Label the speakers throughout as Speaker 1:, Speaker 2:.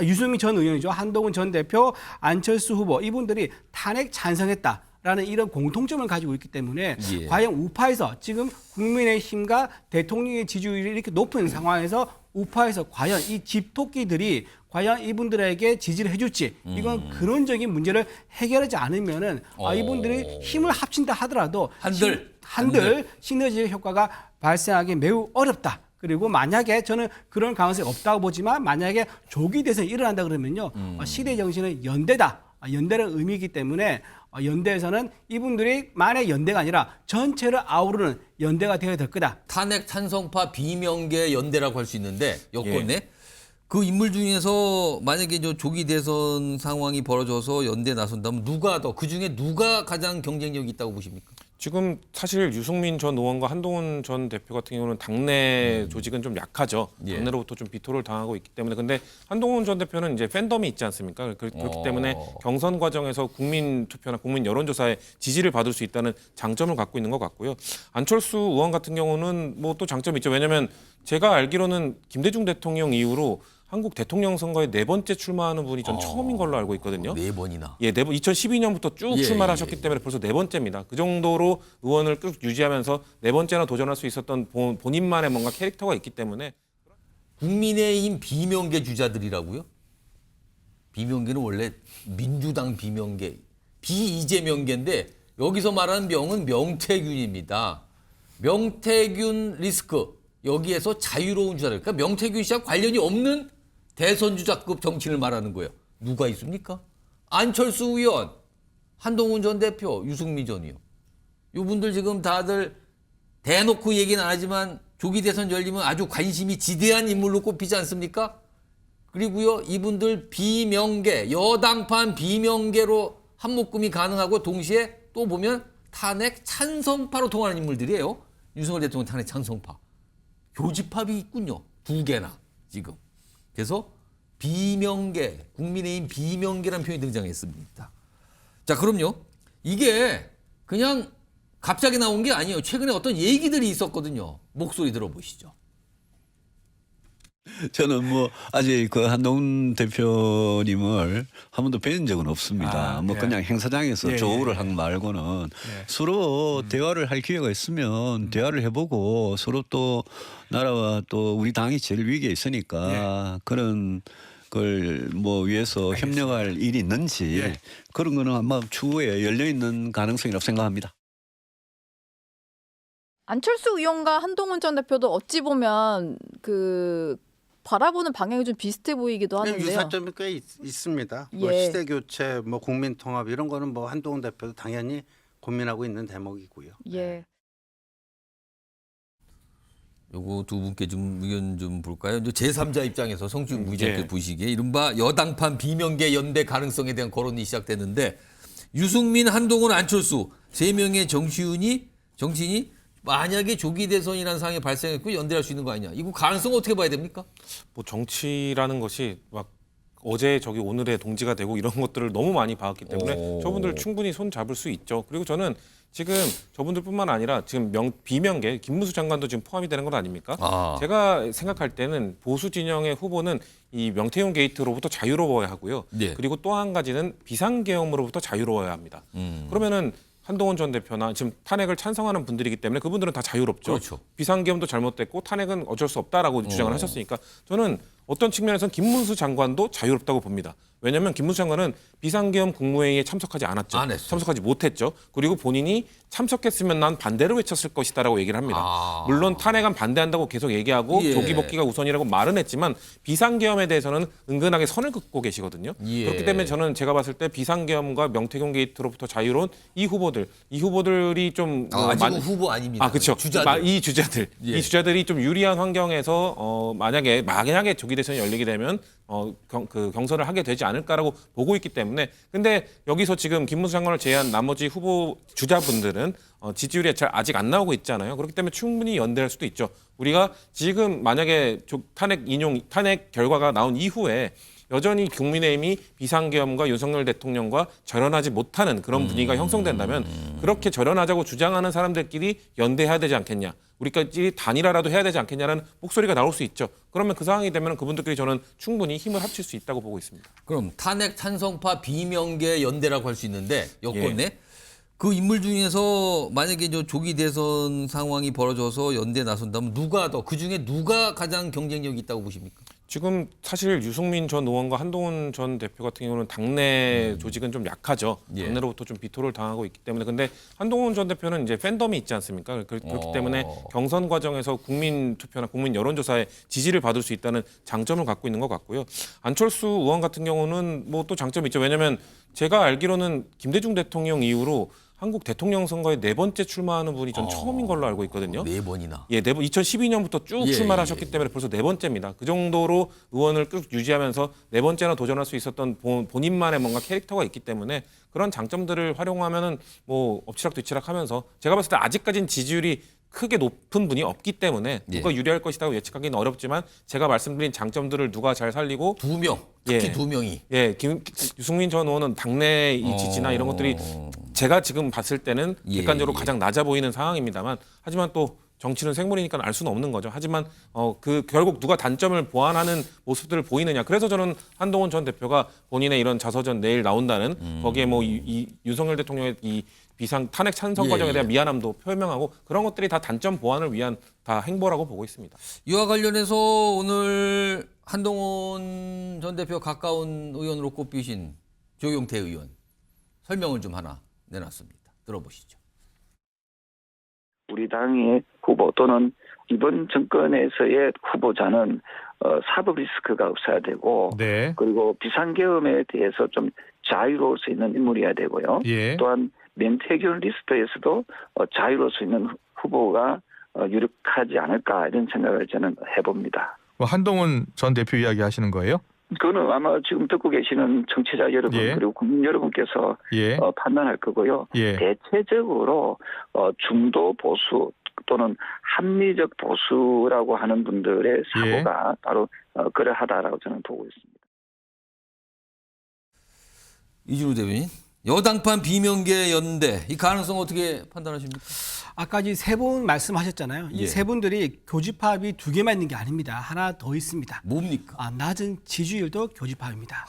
Speaker 1: 유승민 전 의원이죠. 한동훈 전 대표, 안철수 후보 이분들이 탄핵 찬성했다라는 이런 공통점을 가지고 있기 때문에
Speaker 2: 예.
Speaker 1: 과연 우파에서 지금 국민의힘과 대통령의 지지율이 이렇게 높은 상황에서 우파에서 과연 이 집토끼들이 과연 이분들에게 지지를 해줄지 이건 근원적인 문제를 해결하지 않으면은 이분들이 힘을 합친다 하더라도 한들 시너지 효과가 발생하기 매우 어렵다. 그리고 만약에 저는 그런 가능성이 없다고 보지만 만약에 조기 대선이 일어난다 그러면요. 시대 정신은 연대다. 연대는 의미이기 때문에 연대에서는 이분들이 만약 연대가 아니라 전체를 아우르는 연대가 되어야 될 거다.
Speaker 2: 탄핵 찬성파 비명계 연대라고 할 수 있는데 여권에 그 인물 중에서 만약에 저 조기 대선 상황이 벌어져서 연대 나선다면 누가 더 그중에 누가 가장 경쟁력이 있다고 보십니까?
Speaker 3: 지금 사실 유승민 전 의원과 한동훈 전 대표 같은 경우는 당내 조직은 좀 약하죠.
Speaker 2: 예.
Speaker 3: 당내로부터 좀 비토를 당하고 있기 때문에. 근데 한동훈 전 대표는 이제 팬덤이 있지 않습니까? 그렇기 때문에 경선 과정에서 국민 투표나 국민 여론조사에 지지를 받을 수 있다는 장점을 갖고 있는 것 같고요. 안철수 의원 같은 경우는 뭐 또 장점이 있죠. 왜냐하면 제가 알기로는 김대중 대통령 이후로 한국 대통령 선거에 4번째 출마하는 분이 전 처음인 걸로 알고 있거든요.
Speaker 2: 4번이나.
Speaker 3: 예, 2012년부터 쭉
Speaker 2: 예,
Speaker 3: 출마를 하셨기 때문에 벌써 4번째입니다. 그 정도로 의원을 쭉 유지하면서 4번째나 도전할 수 있었던 본인만의 뭔가 캐릭터가 있기 때문에.
Speaker 2: 국민의힘 비명계 주자들이라고요? 비명계는 원래 민주당 비명계, 비이재명계인데 여기서 말하는 명은 명태균입니다. 명태균 리스크, 여기에서 자유로운 주자들. 그러니까 명태균 씨와 관련이 없는 대선 주자급 정치를 말하는 거예요. 누가 있습니까? 안철수 의원, 한동훈 전 대표, 유승민 전 의원. 이분들 지금 다들 대놓고 얘기는 안 하지만 조기 대선 열리면 아주 관심이 지대한 인물로 꼽히지 않습니까? 그리고요, 이분들 비명계, 여당판 비명계로 한묶음이 가능하고 동시에 또 보면 탄핵 찬성파로 통하는 인물들이에요. 윤석열 대통령 탄핵 찬성파. 교집합이 있군요. 2개나 지금. 그래서 비명계, 국민의힘 비명계라는 표현이 등장했습니다. 자, 그럼요. 이게 그냥 갑자기 나온 게 아니에요. 최근에 어떤 얘기들이 있었거든요. 목소리 들어보시죠.
Speaker 4: 저는 뭐 아직 그 한동훈 대표님을 한 번도 뵌 적은 없습니다. 뭐 그냥 행사장에서 조우를 한 말고는 서로 대화를 할 기회가 있으면 대화를 해보고 서로 또 나라와 또 우리 당이 제일 위기에 있으니까 그런 걸 뭐 위해서 협력할 일이 있는지 그런 거는 아마 추후에 열려 있는 가능성이라고 생각합니다.
Speaker 5: 안철수 의원과 한동훈 전 대표도 어찌 보면 그 바라보는 방향이 좀 비슷해 보이기도 하는데요.
Speaker 6: 유사점이 꽤 있습니다. 뭐 시대 교체, 뭐 국민 통합 이런 거는 뭐 한동훈 대표도 당연히 고민하고 있는 대목이고요.
Speaker 5: 예.
Speaker 2: 요거 두 분께 좀 의견 좀 볼까요? 이제 제3자 입장에서 성준 부의장께 보시기에 이른바 여당판 비명계 연대 가능성에 대한 거론이 시작됐는데 유승민, 한동훈, 안철수 3명의 정치인이 만약에 조기 대선이라는 상황이 발생했고 연대할 수 있는 거 아니냐. 이거 가능성 어떻게 봐야 됩니까?
Speaker 3: 뭐 정치라는 것이 막 어제 저기 오늘의 동지가 되고 이런 것들을 너무 많이 봐왔기 때문에 저분들 충분히 손 잡을 수 있죠. 그리고 저는 지금 저분들뿐만 아니라 지금 비명계 김문수 장관도 지금 포함이 되는 건 아닙니까? 제가 생각할 때는 보수 진영의 후보는 이 명태균 게이트로부터 자유로워야 하고요. 그리고 또 한 가지는 비상계엄으로부터 자유로워야 합니다. 그러면은 한동훈 전 대표나 지금 탄핵을 찬성하는 분들이기 때문에 그분들은 다 자유롭죠.
Speaker 2: 그렇죠.
Speaker 3: 비상계엄도 잘못됐고 탄핵은 어쩔 수 없다라고 주장을 하셨으니까 저는 어떤 측면에서는 김문수 장관도 자유롭다고 봅니다. 왜냐하면 김문수 장관은 비상계엄 국무회의에 참석하지 않았죠. 참석하지 못했죠. 그리고 본인이 참석했으면 난 반대를 외쳤을 것이다라고 얘기를 합니다. 물론 탄핵안 반대한다고 계속 얘기하고 조기 복귀가 우선이라고 말은 했지만 비상계엄에 대해서는 은근하게 선을 긋고 계시거든요. 그렇기 때문에 저는 제가 봤을 때 비상계엄과 명태균 게이트로부터 자유로운 이 후보들이 좀
Speaker 2: 아직은 후보 아닙니다.
Speaker 3: 그렇죠. 이 주자들이 좀 유리한 환경에서 만약에 조기 대선이 열리게 되면 그 경선을 하게 되지 않을까라고 보고 있기 때문에 근데 여기서 지금 김문수 장관을 제외한 나머지 후보 주자분들은 지지율이 아직 안 나오고 있잖아요. 그렇기 때문에 충분히 연대할 수도 있죠. 우리가 지금 만약에 탄핵 결과가 나온 이후에 여전히 국민의힘이 비상계엄과 윤석열 대통령과 절연하지 못하는 그런 분위기가 형성된다면 그렇게 절연하자고 주장하는 사람들끼리 연대해야 되지 않겠냐. 우리까지 단일화라도 해야 되지 않겠냐는 목소리가 나올 수 있죠. 그러면 그 상황이 되면 그분들끼리 저는 충분히 힘을 합칠 수 있다고 보고 있습니다.
Speaker 2: 그럼 탄핵 찬성파 비명계 연대라고 할 수 있는데 여권 내 그 인물 중에서 만약에 저 조기 대선 상황이 벌어져서 연대 나선다면 누가 더 그중에 누가 가장 경쟁력이 있다고 보십니까?
Speaker 3: 지금 사실 유승민 전 의원과 한동훈 전 대표 같은 경우는 당내 조직은 좀 약하죠.
Speaker 2: 예.
Speaker 3: 당내로부터 좀 비토를 당하고 있기 때문에. 근데 한동훈 전 대표는 이제 팬덤이 있지 않습니까? 그렇기 때문에 경선 과정에서 국민 투표나 국민 여론조사에 지지를 받을 수 있다는 장점을 갖고 있는 것 같고요. 안철수 의원 같은 경우는 뭐 또 장점이 있죠. 왜냐하면 제가 알기로는 김대중 대통령 이후로 한국 대통령 선거에 4번째 출마하는 분이 전 처음인 걸로 알고 있거든요.
Speaker 2: 4번이나.
Speaker 3: 예, 4번 2012년부터 쭉
Speaker 2: 예,
Speaker 3: 출마를 하셨기 때문에 벌써 4번째입니다. 그 정도로 의원을 쭉 유지하면서 4번째나 도전할 수 있었던 본인만의 뭔가 캐릭터가 있기 때문에 그런 장점들을 활용하면은 뭐 엎치락뒤치락하면서 제가 봤을 때 아직까지는 지지율이 크게 높은 분이 없기 때문에 누가 유리할 것이라고 예측하기는 어렵지만 제가 말씀드린 장점들을 누가 잘 살리고
Speaker 2: 2명, 특히
Speaker 3: 예.
Speaker 2: 2명이.
Speaker 3: 예, 유승민 전 의원은 당내 이 지지나 이런 것들이 제가 지금 봤을 때는
Speaker 2: 예,
Speaker 3: 객관적으로
Speaker 2: 예.
Speaker 3: 가장 낮아 보이는 상황입니다만 하지만 또 정치는 생물이니까 알 수는 없는 거죠. 하지만 그 결국 누가 단점을 보완하는 모습들을 보이느냐. 그래서 저는 한동훈 전 대표가 본인의 이런 자서전 내일 나온다는 거기에 뭐 이 윤석열 대통령의 이 비상 탄핵 찬성 과정에 대한 미안함도 표명하고 그런 것들이 다 단점 보완을 위한 다 행보라고 보고 있습니다.
Speaker 2: 이와 관련해서 오늘 한동훈 전 대표 가까운 의원으로 꼽히신 조경태 의원 설명을 좀 하나 내놨습니다. 들어보시죠.
Speaker 7: 우리 당의 후보 또는 이번 정권에서의 후보자는 사법 리스크가 없어야 되고
Speaker 8: 네.
Speaker 7: 그리고 비상계엄에 대해서 좀 자유로울 수 있는 인물이어야 되고요.
Speaker 8: 예.
Speaker 7: 또한 명태균 리스트에서도 자유로울 수 있는 후보가 유력하지 않을까 이런 생각을 저는 해봅니다.
Speaker 8: 뭐 한동훈 전 대표 이야기 하시는 거예요?
Speaker 7: 그거는 아마 지금 듣고 계시는 청취자 여러분
Speaker 8: 예.
Speaker 7: 그리고 국민 여러분께서
Speaker 8: 예.
Speaker 7: 판단할 거고요.
Speaker 8: 예.
Speaker 7: 대체적으로 중도 보수 또는 합리적 보수라고 하는 분들의 사고가 바로 그러하다라고 저는 보고 있습니다.
Speaker 2: 이준우 대변인, 여당판 비명계 연대 이 가능성 어떻게 판단하십니까?
Speaker 1: 아까 이 세 분 말씀하셨잖아요. 이
Speaker 2: 예.
Speaker 1: 세 분들이 교집합이 2개만 있는 게 아닙니다. 하나 더 있습니다.
Speaker 2: 뭡니까?
Speaker 1: 낮은 지지율도 교집합입니다.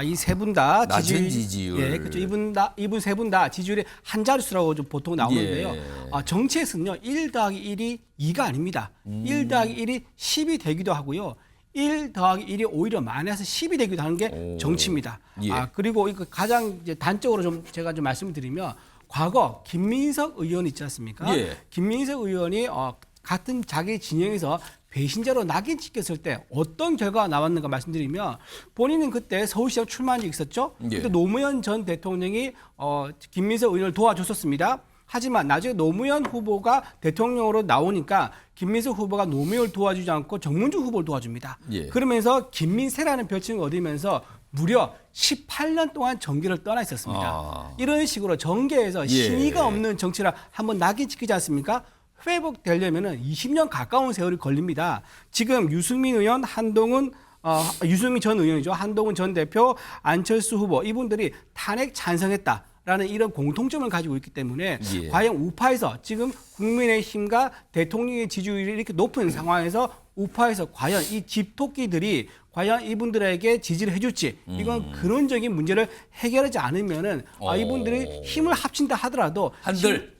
Speaker 1: 이 세 분 다
Speaker 2: 낮은 지지율.
Speaker 1: 예, 그렇죠. 이분 세 분 다 지지율이 한 자릿수라고 좀 보통 나오는데요.
Speaker 2: 예.
Speaker 1: 정치에서는요. 1 더하기 1이 2가 아닙니다. 1 더하기 1이 10이 되기도 하고요. 1 더하기 1이 오히려 많아서 10이 되기도 하는 게 정치입니다.
Speaker 2: 예.
Speaker 1: 그리고 이거 가장 이제 단적으로 좀 제가 좀 말씀을 드리면 과거 김민석 의원 있지 않습니까?
Speaker 2: 예.
Speaker 1: 김민석 의원이 같은 자기 진영에서 배신자로 낙인 찍혔을 때 어떤 결과가 나왔는가 말씀드리면 본인은 그때 서울시장 출마한 적이 있었죠.
Speaker 2: 예.
Speaker 1: 그때 노무현 전 대통령이 김민석 의원을 도와줬었습니다. 하지만 나중에 노무현 후보가 대통령으로 나오니까 김민석 후보가 노무현을 도와주지 않고 정문주 후보를 도와줍니다.
Speaker 2: 예.
Speaker 1: 그러면서 김민세라는 별칭을 얻으면서 무려 18년 동안 정계를 떠나 있었습니다. 이런 식으로 정계에서 신의가 없는 정치를 한번 낙인 찍히지 않습니까? 회복되려면 20년 가까운 세월이 걸립니다. 지금 유승민 의원, 유승민 전 의원이죠. 한동훈 전 대표, 안철수 후보 이분들이 탄핵 찬성했다. 라는 이런 공통점을 가지고 있기 때문에
Speaker 2: 예.
Speaker 1: 과연 우파에서 지금 국민의힘과 대통령의 지지율이 이렇게 높은 상황에서 우파에서 과연 이 집토끼들이 과연 이분들에게 지지를 해줄지 이건 근원적인 문제를 해결하지 않으면은 이분들이 힘을 합친다 하더라도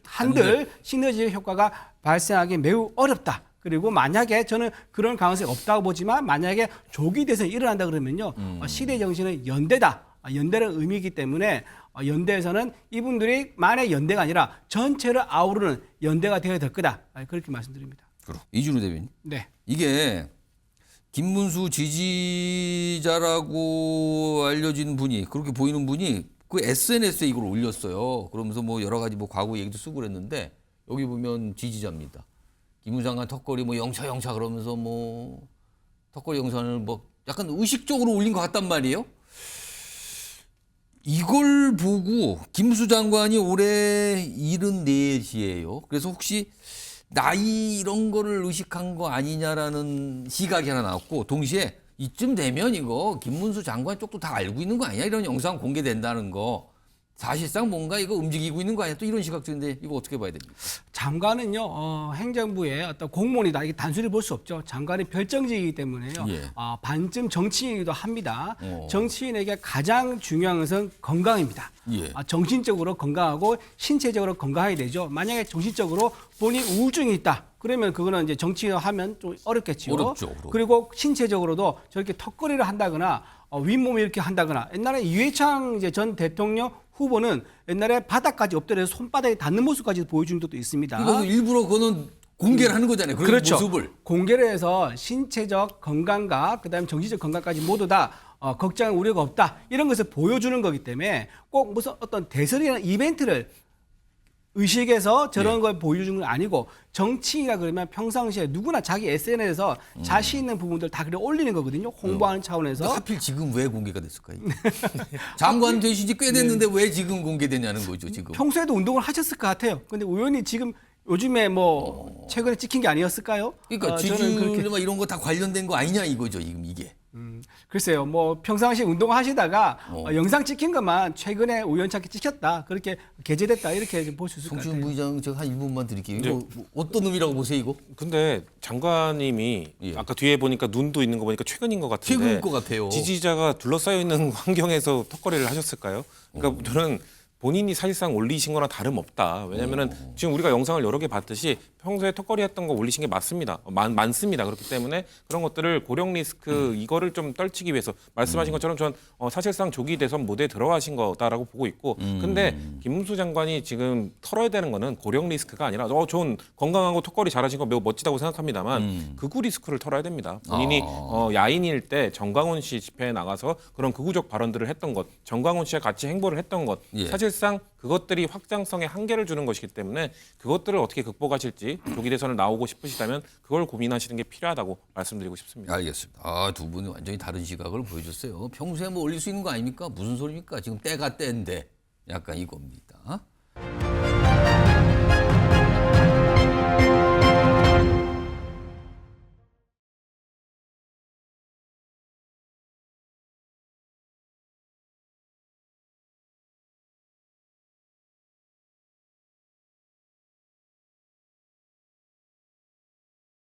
Speaker 1: 한들 시너지 효과가 발생하기 매우 어렵다. 그리고 만약에 저는 그런 가능성이 없다고 보지만 만약에 조기 대선이 일어난다 그러면요 시대 정신은 연대다. 연대라는 의미이기 때문에 연대에서는 이분들이 만의 연대가 아니라 전체를 아우르는 연대가 되어야 될 거다. 그렇게 말씀드립니다.
Speaker 2: 이준우 대변인.
Speaker 1: 네.
Speaker 2: 이게 김문수 지지자라고 알려진 분이 그렇게 보이는 분이 그 SNS에 이걸 올렸어요. 그러면서 뭐 여러 가지 뭐 과거 얘기도 쓰고 그랬는데 여기 보면 지지자입니다. 김문수 장관 턱걸이 뭐 영차 그러면서 뭐 턱걸이 영상을 뭐 약간 의식적으로 올린 것 같단 말이에요. 이걸 보고 김문수 장관이 올해 74이에요. 그래서 혹시 나이 이런 거를 의식한 거 아니냐라는 시각이 하나 나왔고 동시에 이쯤 되면 이거 김문수 장관 쪽도 다 알고 있는 거 아니야? 이런 영상 공개된다는 거. 사실상 뭔가 이거 움직이고 있는 거 아니야? 또 이런 시각들인데 이거 어떻게 봐야 됩니까?
Speaker 1: 장관은요 행정부의 어떤 공무원이다 이게 단순히 볼 수 없죠. 장관이 별정직이기 때문에요.
Speaker 2: 예.
Speaker 1: 반쯤 정치인이기도 합니다. 정치인에게 가장 중요한 것은 건강입니다.
Speaker 2: 예.
Speaker 1: 정신적으로 건강하고 신체적으로 건강해야 되죠. 만약에 정신적으로 본인 우울증이 있다. 그러면 그거는 이제 정치인을 하면 좀 어렵겠죠.
Speaker 2: 어렵죠.
Speaker 1: 그리고 신체적으로도 저렇게 턱걸이를 한다거나 윗몸을 이렇게 한다거나 옛날에 이회창 이제 전 대통령 후보는 옛날에 바닥까지 엎드려서 손바닥에 닿는 모습까지 보여준 적도 있습니다.
Speaker 2: 이거 일부러 그거는 공개를 하는 거잖아요. 그런
Speaker 1: 그렇죠.
Speaker 2: 모습을.
Speaker 1: 공개를 해서 신체적 건강과 그다음에 정신적 건강까지 모두 다 걱정 우려가 없다 이런 것을 보여주는 거기 때문에 꼭 무슨 어떤 대설이나 이벤트를 의식해서 저런 걸 보여주는 건 아니고 정치인이라 그러면 평상시에 누구나 자기 SNS에서 자신 있는 부분들 다 그래 올리는 거거든요. 홍보하는 차원에서.
Speaker 2: 하필 지금 왜 공개가 됐을까요? 장관 되신 지 꽤 됐는데 왜 지금 공개되냐는 거죠, 지금.
Speaker 1: 평소에도 운동을 하셨을 것 같아요. 근데 의원이 지금 요즘에 뭐 최근에 찍힌 게 아니었을까요?
Speaker 2: 그러니까
Speaker 1: 저는 그렇게
Speaker 2: 지지율 이런 거 다 관련된 거 아니냐 이거죠, 지금 이게.
Speaker 1: 글쎄요, 뭐 평상시 운동하시다가 영상 찍힌 것만 최근에 우연찮게 찍혔다, 그렇게 게재됐다 이렇게 볼 수 있을 것
Speaker 2: 송시훈
Speaker 1: 같아요.
Speaker 2: 부의장 제가 한 1분만 드릴게요. 이거 뭐 어떤 의미라고 보세요, 이거?
Speaker 3: 근데 장관님이
Speaker 2: 예.
Speaker 3: 아까 뒤에 보니까 눈도 있는 거 보니까 최근인 것 같은데
Speaker 2: 최근일 것 같아요.
Speaker 3: 지지자가 둘러싸여 있는 환경에서 턱걸이를 하셨을까요? 그러니까 저는 본인이 사실상 올리신 거랑 다름없다. 왜냐면은 지금 우리가 영상을 여러 개 봤듯이 평소에 턱걸이 했던 거 올리신 게 맞습니다. 많습니다. 그렇기 때문에 그런 것들을 고령 리스크 이거를 좀 떨치기 위해서 말씀하신 것처럼 전 사실상 조기 대선 모드에 들어가신 거다라고 보고 있고 근데 김문수 장관이 지금 털어야 되는 거는 고령 리스크가 아니라 전 건강하고 턱걸이 잘하신 거 매우 멋지다고 생각합니다만 극우 리스크를 털어야 됩니다. 본인이 야인일 때 정광훈 씨 집회에 나가서 그런 극우적 발언들을 했던 것, 정광훈 씨와 같이 행보를 했던 것
Speaker 2: 예.
Speaker 3: 사실상 그것들이 확장성에 한계를 주는 것이기 때문에 그것들을 어떻게 극복하실지 조기 대선을 나오고 싶으시다면 그걸 고민하시는 게 필요하다고 말씀드리고 싶습니다.
Speaker 2: 알겠습니다. 두 분이 완전히 다른 시각을 보여줬어요. 평소에 뭐 올릴 수 있는 거 아닙니까? 무슨 소리입니까? 지금 때가 때인데 약간 이겁니다.